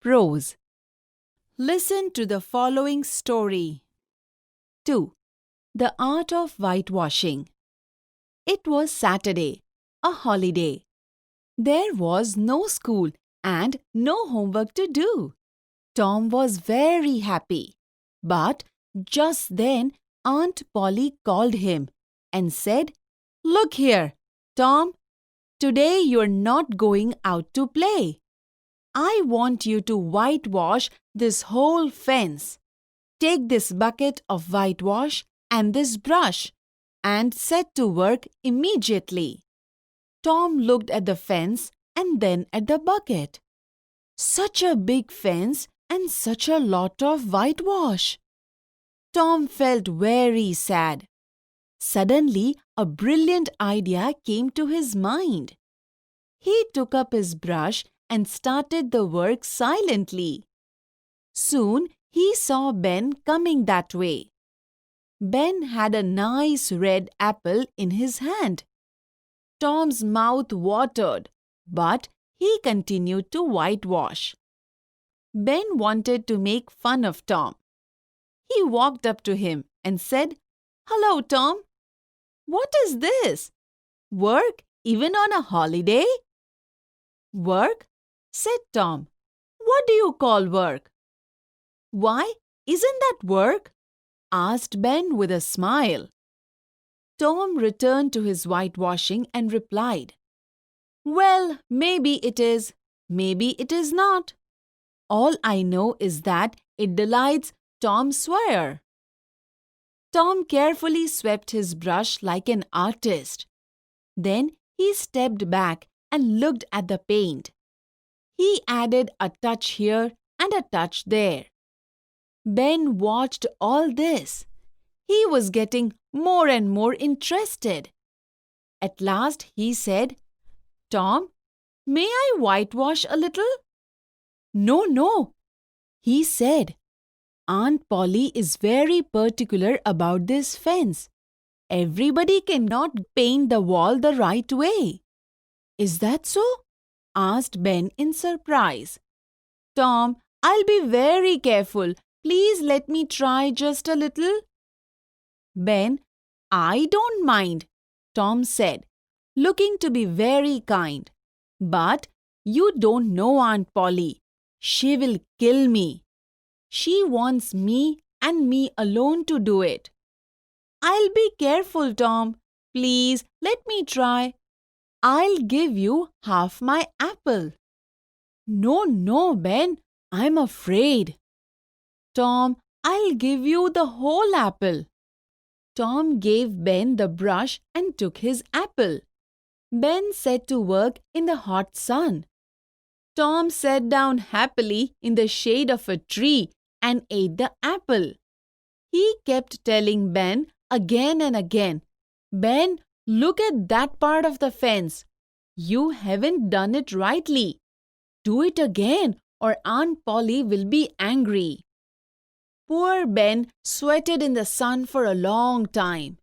Prose. Listen to the following story. 2. The art of whitewashing. It was Saturday, a holiday. There was no school and no homework to do. Tom was very happy. But just then Aunt Polly called him and said, "Look here, Tom, today you're not going out to play. I want you to whitewash this whole fence. Take this bucket of whitewash and this brush and set to work immediately." Tom looked at the fence and then at the bucket. Such a big fence and such a lot of whitewash. Tom felt very sad. Suddenly, a brilliant idea came to his mind. He took up his brush and started the work silently. Soon, he saw Ben coming that way. Ben had a nice red apple in his hand. Tom's mouth watered, but he continued to whitewash. Ben wanted to make fun of Tom. He walked up to him and said, "Hello, Tom. What is this? Work even on a holiday?" "Work?" said Tom. "What do you call work?" "Why, isn't that work?" asked Ben with a smile. Tom returned to his whitewashing and replied, "Well, maybe it is, maybe it is not. All I know is that it delights Tom Sawyer." Tom carefully swept his brush like an artist. Then he stepped back and looked at the paint. He added a touch here and a touch there. Ben watched all this. He was getting more and more interested. At last he said, "Tom, may I whitewash a little?" "No, no," he said. "Aunt Polly is very particular about this fence. Everybody cannot paint the wall the right way." "Is that so?" asked Ben in surprise. "Tom, I'll be very careful. Please let me try just a little." "Ben, I don't mind," Tom said, looking to be very kind. "But you don't know Aunt Polly. She will kill me. She wants me and me alone to do it." "I'll be careful, Tom. Please let me try. I'll give you half my apple." "No, no, Ben. I'm afraid." "Tom, I'll give you the whole apple." Tom gave Ben the brush and took his apple. Ben set to work in the hot sun. Tom sat down happily in the shade of a tree and ate the apple. He kept telling Ben again and again, "Ben, look at that part of the fence. You haven't done it rightly. Do it again or Aunt Polly will be angry." Poor Ben sweated in the sun for a long time.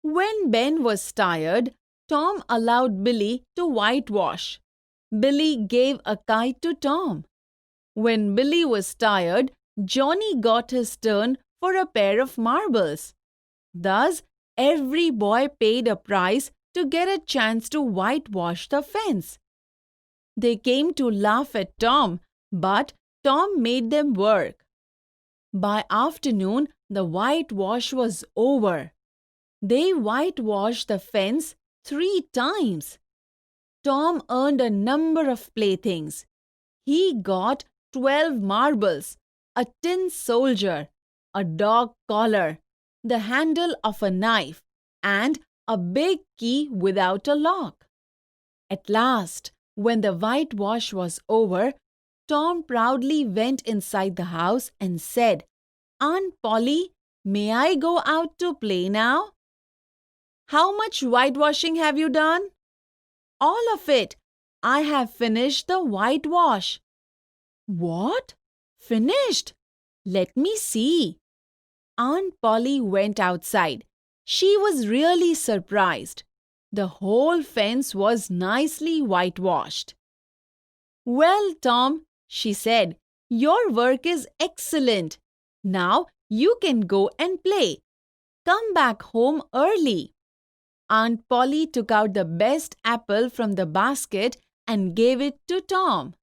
When Ben was tired, Tom allowed Billy to whitewash. Billy gave a kite to Tom. When Billy was tired, Johnny got his turn for a pair of marbles. Thus, every boy paid a price to get a chance to whitewash the fence. They came to laugh at Tom, but Tom made them work. By afternoon, the whitewash was over. They whitewashed the fence 3 times. Tom earned a number of playthings. He got 12 marbles, a tin soldier, a dog collar, the handle of a knife, and a big key without a lock. At last, when the whitewash was over, Tom proudly went inside the house and said, "Aunt Polly, may I go out to play now?" "How much whitewashing have you done?" "All of it. I have finished the whitewash." "What? Finished? Let me see." Aunt Polly went outside. She was really surprised. The whole fence was nicely whitewashed. "Well, Tom, She said, "Your work is excellent. Now you can go and play. Come back home early." Aunt Polly took out the best apple from the basket and gave it to Tom.